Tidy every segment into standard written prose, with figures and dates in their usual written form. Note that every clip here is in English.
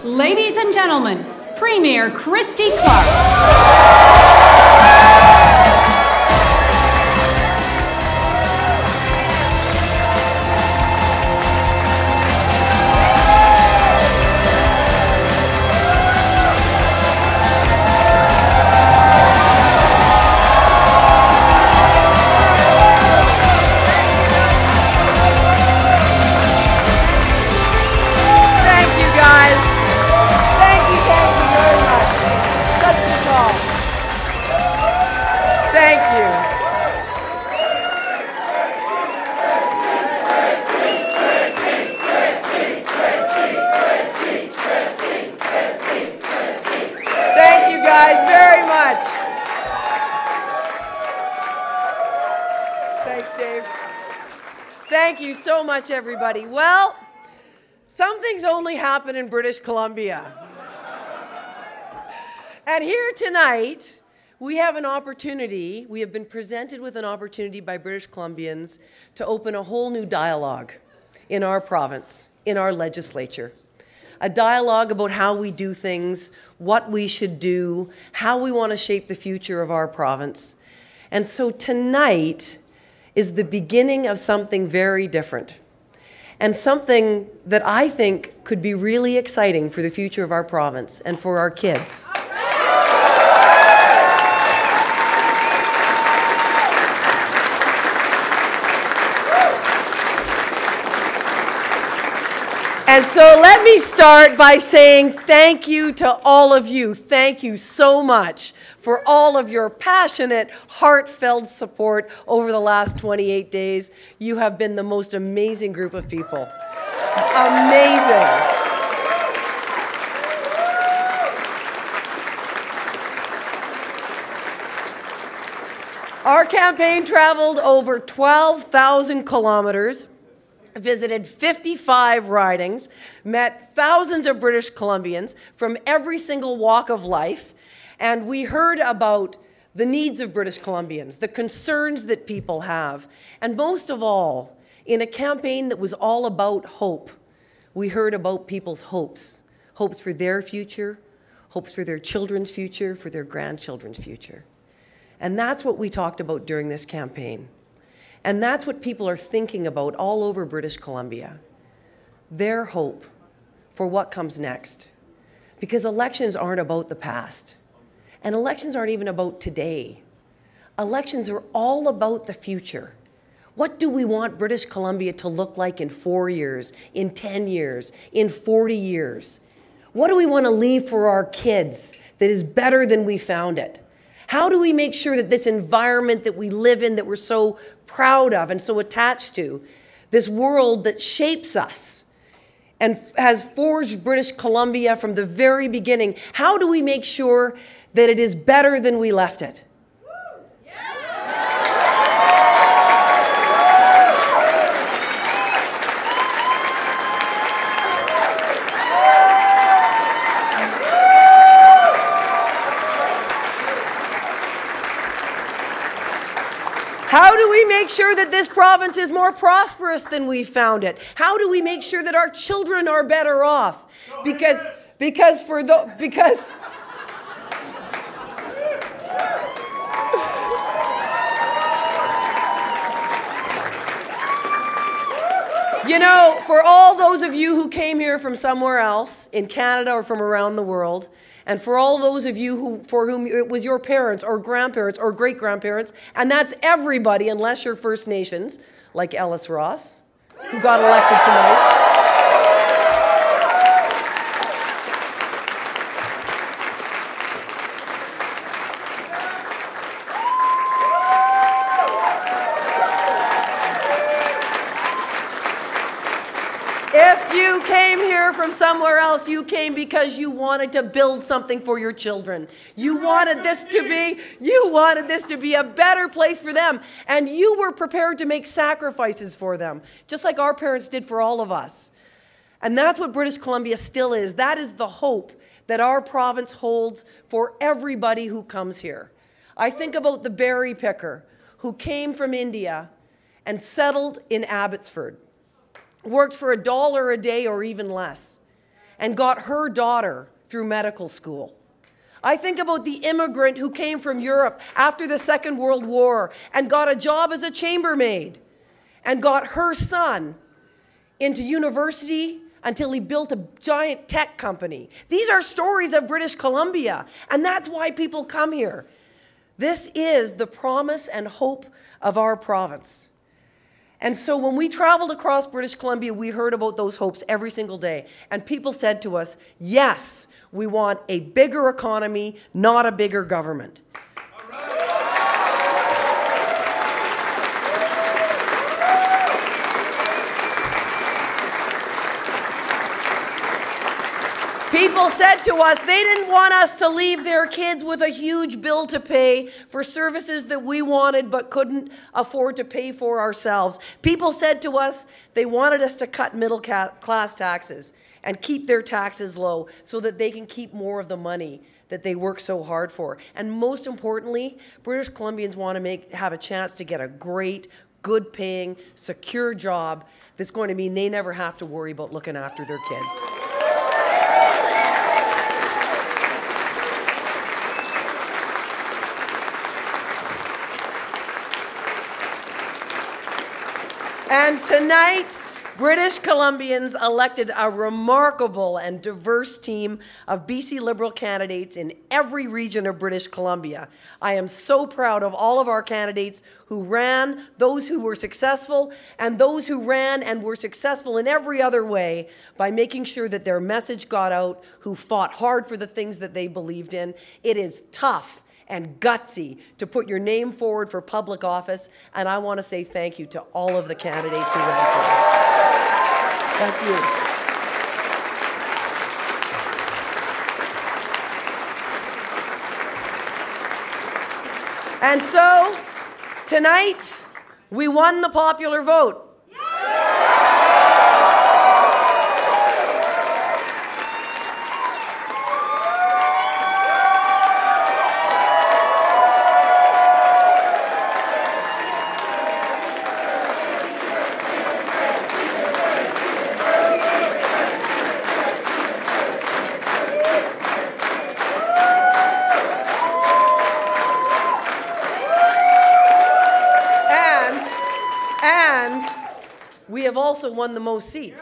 Ladies and gentlemen, Premier Christy Clark. Thank you so much, everybody. Well, some things only happen in British Columbia. And here tonight, we have an opportunity, we have been presented with an opportunity by British Columbians to open a whole new dialogue in our province, in our legislature. A dialogue about how we do things, what we should do, how we want to shape the future of our province. And so tonight is the beginning of something very different, and something that I think could be really exciting for the future of our province and for our kids. And so let me start by saying thank you to all of you. Thank you so much for all of your passionate, heartfelt support over the last 28 days. You have been the most amazing group of people. Amazing. Our campaign traveled over 12,000 kilometers, visited 55 ridings, met thousands of British Columbians from every single walk of life, and we heard about the needs of British Columbians, the concerns that people have, and most of all, in a campaign that was all about hope, we heard about people's hopes. Hopes for their future, hopes for their children's future, for their grandchildren's future. And that's what we talked about during this campaign. And that's what people are thinking about all over British Columbia. Their hope for what comes next. Because elections aren't about the past. And elections aren't even about today. Elections are all about the future. What do we want British Columbia to look like in 4 years, in 10 years, in 40 years? What do we want to leave for our kids that is better than we found it? How do we make sure that this environment that we live in, that we're so proud of and so attached to, this world that shapes us and has forged British Columbia from the very beginning, how do we make sure that it is better than we left it? How do we make sure that this province is more prosperous than we found it? How do we make sure that our children are better off? Because you know, for all those of you who came here from somewhere else, in Canada or from around the world, and for all those of you for whom it was your parents or grandparents or great-grandparents, and that's everybody unless you're First Nations, like Ellis Ross, who got elected tonight. If you came here from somewhere else, you came because you wanted to build something for your children. You wanted this to be a better place for them, and you were prepared to make sacrifices for them, just like our parents did for all of us. And that's what British Columbia still is. That is the hope that our province holds for everybody who comes here. I think about the berry picker who came from India and settled in Abbotsford, worked for $1 a day or even less, and got her daughter through medical school. I think about the immigrant who came from Europe after the Second World War and got a job as a chambermaid and got her son into university until he built a giant tech company. These are stories of British Columbia, and that's why people come here. This is the promise and hope of our province. And so when we traveled across British Columbia, we heard about those hopes every single day. And people said to us, yes, we want a bigger economy, not a bigger government. People said to us they didn't want us to leave their kids with a huge bill to pay for services that we wanted but couldn't afford to pay for ourselves. People said to us they wanted us to cut middle class taxes and keep their taxes low so that they can keep more of the money that they work so hard for. And most importantly, British Columbians want to have a chance to get a great, good-paying, secure job that's going to mean they never have to worry about looking after their kids. And tonight, British Columbians elected a remarkable and diverse team of BC Liberal candidates in every region of British Columbia. I am so proud of all of our candidates who ran, those who were successful, and those who ran and were successful in every other way by making sure that their message got out, who fought hard for the things that they believed in. It is tough and gutsy to put your name forward for public office, and I want to say thank you to all of the candidates who ran for us. That's you. And so, tonight, we won the popular vote. We have also won the most seats.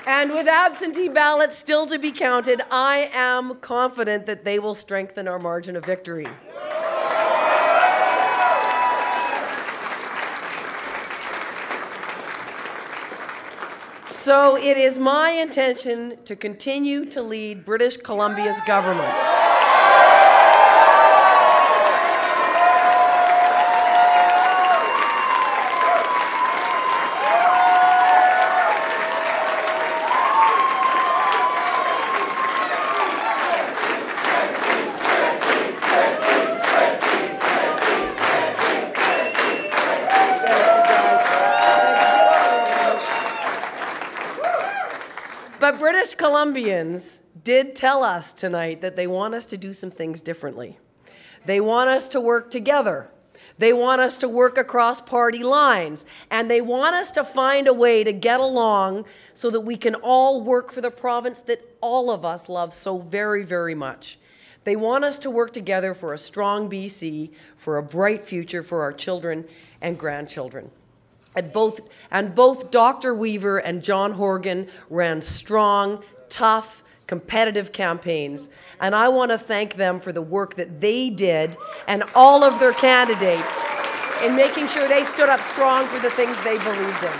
And with absentee ballots still to be counted, I am confident that they will strengthen our margin of victory. So it is my intention to continue to lead British Columbia's government. But British Columbians did tell us tonight that they want us to do some things differently. They want us to work together. They want us to work across party lines. And they want us to find a way to get along so that we can all work for the province that all of us love so very, very much. They want us to work together for a strong BC, for a bright future for our children and grandchildren. And both Dr. Weaver and John Horgan ran strong, tough, competitive campaigns. And I want to thank them for the work that they did and all of their candidates in making sure they stood up strong for the things they believed in.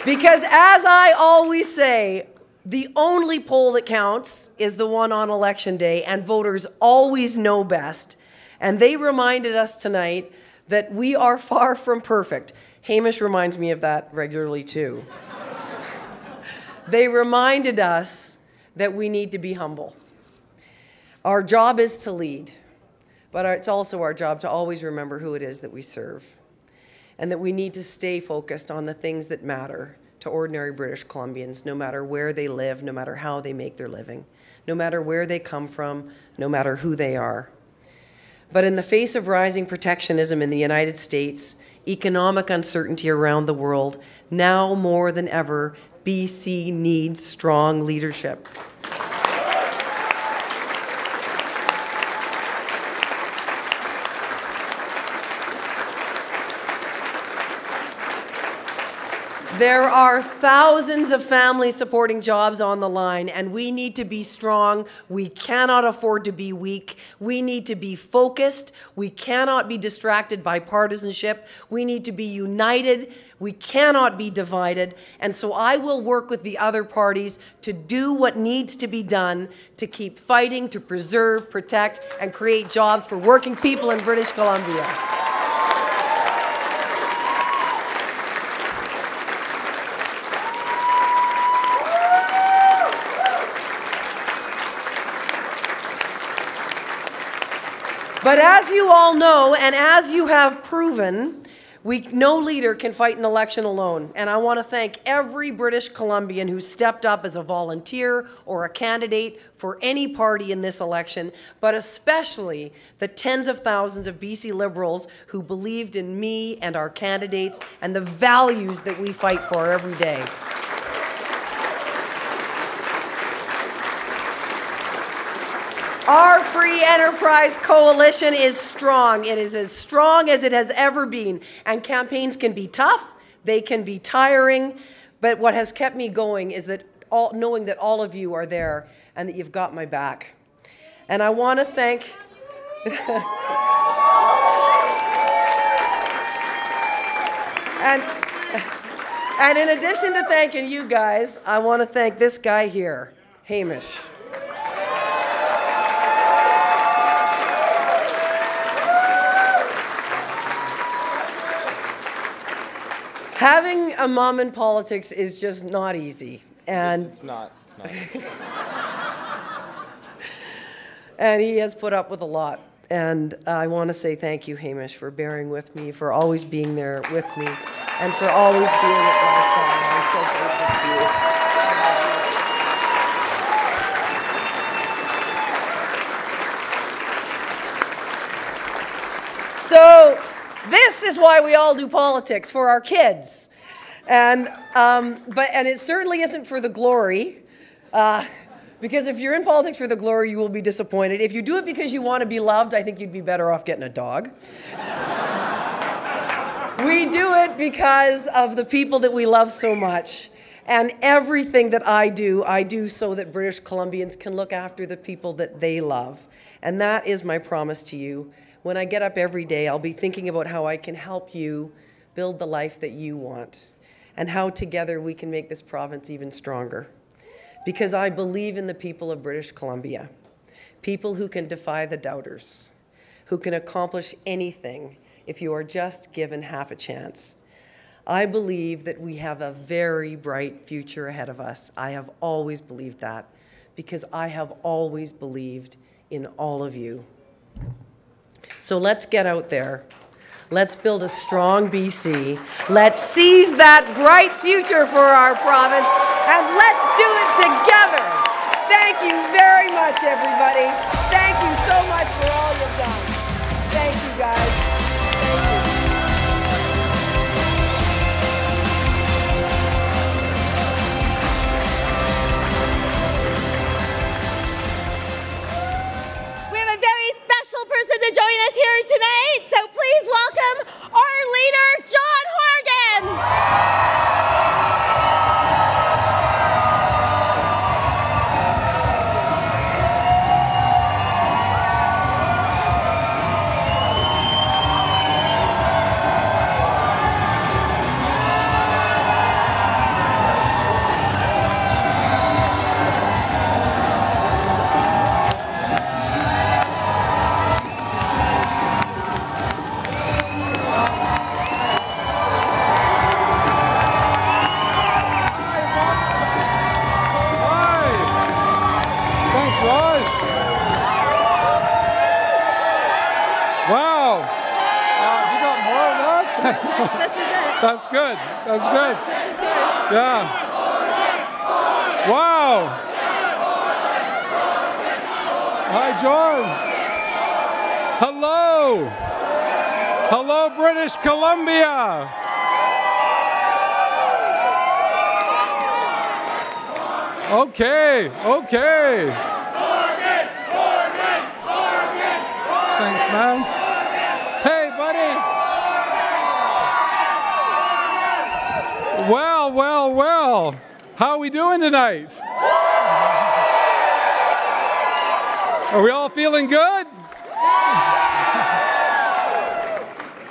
Because as I always say, the only poll that counts is the one on election day, and voters always know best. And they reminded us tonight that we are far from perfect. Hamish reminds me of that regularly too. They reminded us that we need to be humble. Our job is to lead, but it's also our job to always remember who it is that we serve, and that we need to stay focused on the things that matter to ordinary British Columbians, no matter where they live, no matter how they make their living. no matter where they come from, no matter who they are. But in the face of rising protectionism in the United States, economic uncertainty around the world, now more than ever, BC needs strong leadership. There are thousands of families supporting jobs on the line, and we need to be strong. We cannot afford to be weak. We need to be focused. We cannot be distracted by partisanship. We need to be united. We cannot be divided. And so I will work with the other parties to do what needs to be done to keep fighting, to preserve, protect, and create jobs for working people in British Columbia. But as you all know, and as you have proven, no leader can fight an election alone. And I want to thank every British Columbian who stepped up as a volunteer or a candidate for any party in this election, but especially the tens of thousands of BC Liberals who believed in me and our candidates and the values that we fight for every day. Our Free Enterprise Coalition is strong. It is as strong as it has ever been. And campaigns can be tough, they can be tiring, but what has kept me going is that knowing that all of you are there and that you've got my back. And I want to thank... and in addition to thanking you guys, I want to thank this guy here, Hamish. Having a mom in politics is just not easy. And it's not. And he has put up with a lot. And I want to say thank you, Hamish, for bearing with me, for always being there with me, and for always being at my side. I'm so grateful to you. So, this is why we all do politics, for our kids. And it certainly isn't for the glory, because if you're in politics for the glory, you will be disappointed. If you do it because you want to be loved, I think you'd be better off getting a dog. We do it because of the people that we love so much. And everything that I do so that British Columbians can look after the people that they love. And that is my promise to you. When I get up every day, I'll be thinking about how I can help you build the life that you want and how together we can make this province even stronger. Because I believe in the people of British Columbia, people who can defy the doubters, who can accomplish anything if you are just given half a chance. I believe that we have a very bright future ahead of us. I have always believed that because I have always believed in all of you. So let's get out there. Let's build a strong BC. Let's seize that bright future for our province, and let's do it together. Thank you very much, everybody. Thank you so much for all you've done. Thank you, guys. Thank you. Person to join us here tonight, so please welcome our leader, John Horgan. That's good. That's good. Yeah. Wow. Hi, John. Hello. Hello, British Columbia. Okay, okay. Thanks, man. Hey, buddy. Well, well, well. How are we doing tonight? Are we all feeling good?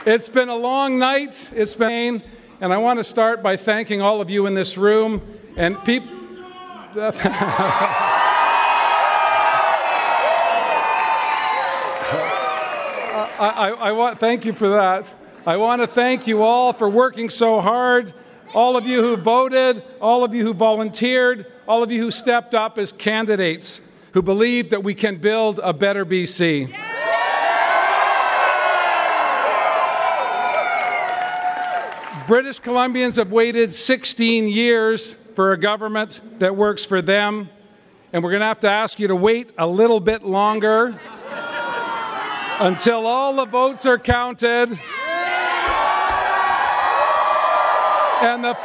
It's been a long night. It's been, and I want to start by thanking all of you in this room and people. Thank you for that. I want to thank you all for working so hard. All of you who voted, all of you who volunteered, all of you who stepped up as candidates, who believe that we can build a better BC. British Columbians have waited 16 years for a government that works for them, and we're going to have to ask you to wait a little bit longer until all the votes are counted and the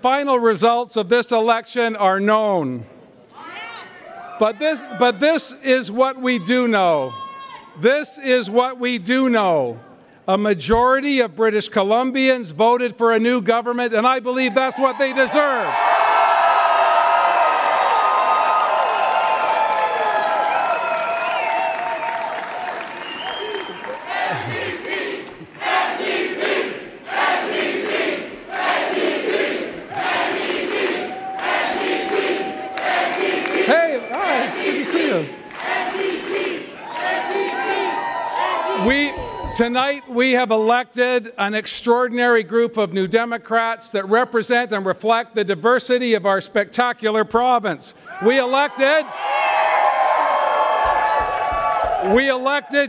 final results of this election are known. But this is what we do know. This is what we do know. A majority of British Columbians voted for a new government, and I believe that's what they deserve. Hey, hi, good to see you. Tonight we have elected an extraordinary group of New Democrats that represent and reflect the diversity of our spectacular province. We elected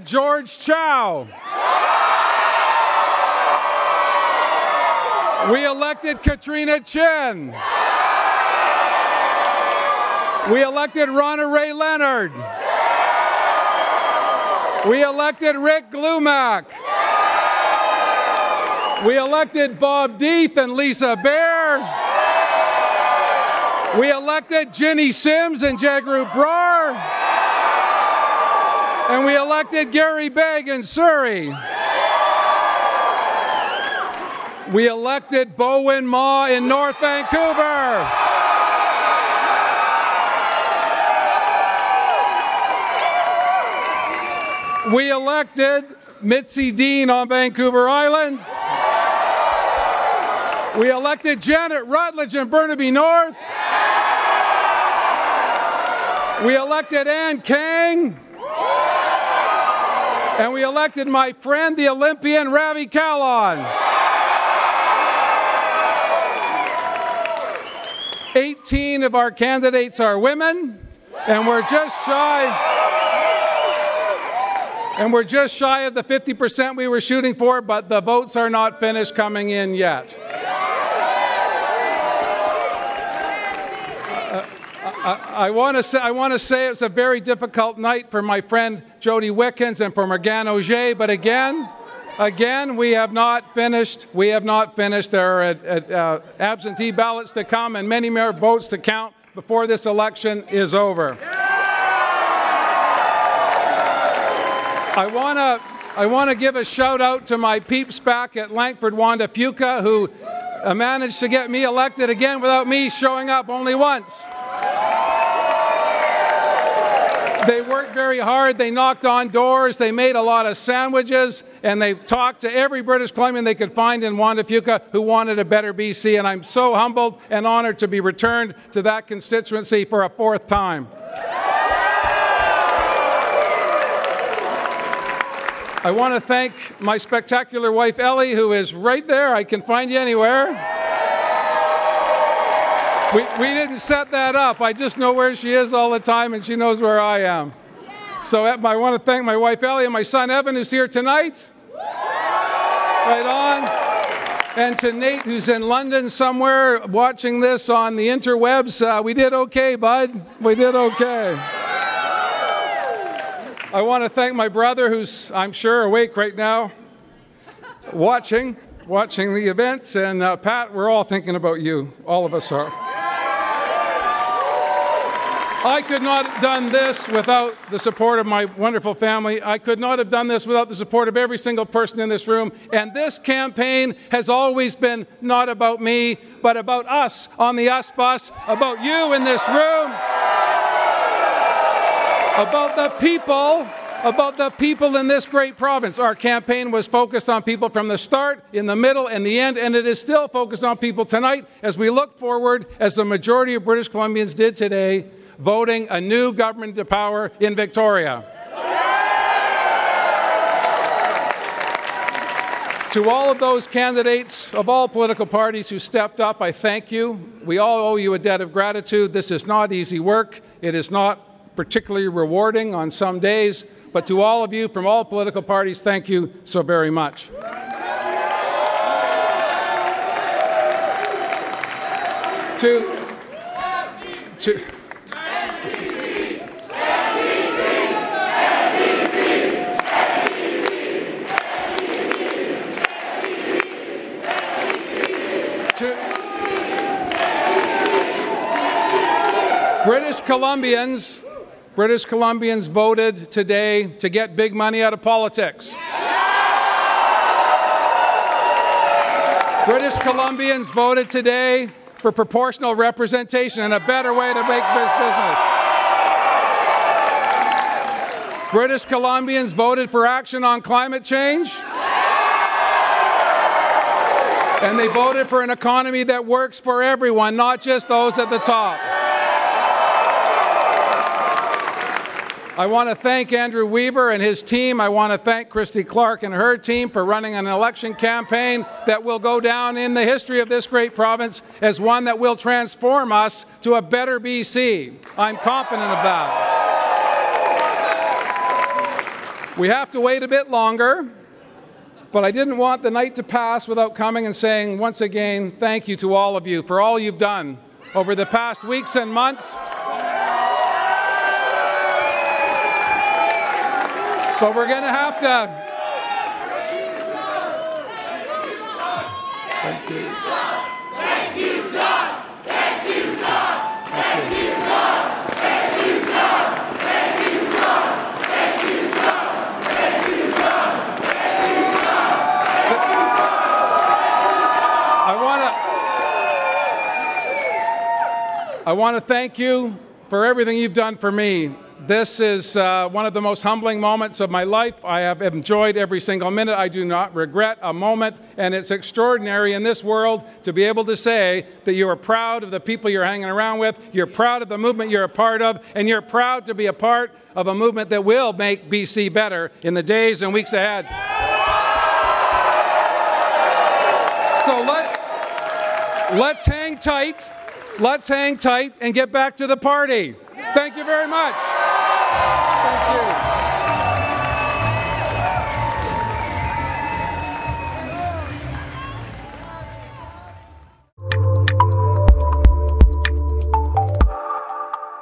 George Chow. We elected Katrina Chin. We elected Ronna Ray Leonard. We elected Rick Glumac. We elected Bob Deeth and Lisa Baer. We elected Ginny Sims and Jagrup Brar. And we elected Gary Begg in Surrey. We elected Bowen Ma in North Vancouver. We elected Mitzi Dean on Vancouver Island. We elected Janet Rutledge in Burnaby North. We elected Ann Kang. And we elected my friend, the Olympian Ravi Kahlon. 18 of our candidates are women, and we're just shy. And we're just shy of the 50% we were shooting for, but the votes are not finished coming in yet. I want to say it's a very difficult night for my friend Jody Wickens and for Morgan Auger, but again, we have not finished. We have not finished. There are absentee ballots to come and many more votes to count before this election is over. I want to give a shout out to my peeps back at Langford, Wanda Fuca, who managed to get me elected again without me showing up only once. They worked very hard. They knocked on doors. They made a lot of sandwiches, and they talked to every British Columbian they could find in Wanda Fuca who wanted a better BC. And I'm so humbled and honored to be returned to that constituency for a fourth time. I want to thank my spectacular wife, Ellie, who is right there. I can find you anywhere. We didn't set that up. I just know where she is all the time, and she knows where I am. So I want to thank my wife, Ellie, and my son, Evan, who's here tonight. Right on. And to Nate, who's in London somewhere watching this on the interwebs, we did okay, bud. We did okay. I want to thank my brother, who's, I'm sure, awake right now, watching the events. And Pat, we're all thinking about you. All of us are. I could not have done this without the support of my wonderful family. I could not have done this without the support of every single person in this room. And this campaign has always been not about me, but about us on the Us Bus, about you in this room, about the people in this great province. Our campaign was focused on people from the start, in the middle, and the end, and it is still focused on people tonight as we look forward, as the majority of British Columbians did today, voting a new government to power in Victoria. To all of those candidates of all political parties who stepped up, I thank you. We all owe you a debt of gratitude. This is not easy work. It is not particularly rewarding on some days. But to all of you from all political parties, thank you so very much. British Columbians voted today to get big money out of politics. British Columbians voted today for proportional representation and a better way to make this business. British Columbians voted for action on climate change. And they voted for an economy that works for everyone, not just those at the top. I want to thank Andrew Weaver and his team. I want to thank Christy Clark and her team for running an election campaign that will go down in the history of this great province as one that will transform us to a better BC. I'm confident of that. We have to wait a bit longer, but I didn't want the night to pass without coming and saying once again, thank you to all of you for all you've done over the past weeks and months. But we're going to have to... Thank you. Thank you, John. Thank you, John. Thank you, John. Thank you, John. Thank you, John. Thank you, John. Thank you, John. Thank you, John. I want to thank you for everything you've done for me. This is one of the most humbling moments of my life. I have enjoyed every single minute. I do not regret a moment, and it's extraordinary in this world to be able to say that you are proud of the people you're hanging around with, you're proud of the movement you're a part of, and you're proud to be a part of a movement that will make BC better in the days and weeks ahead. So let's hang tight. Let's hang tight and get back to the party. Thank you very much. Thank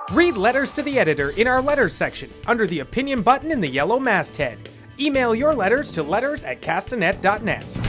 you. Read letters to the editor in our letters section under the opinion button in the yellow masthead. Email your letters to letters@castanet.net.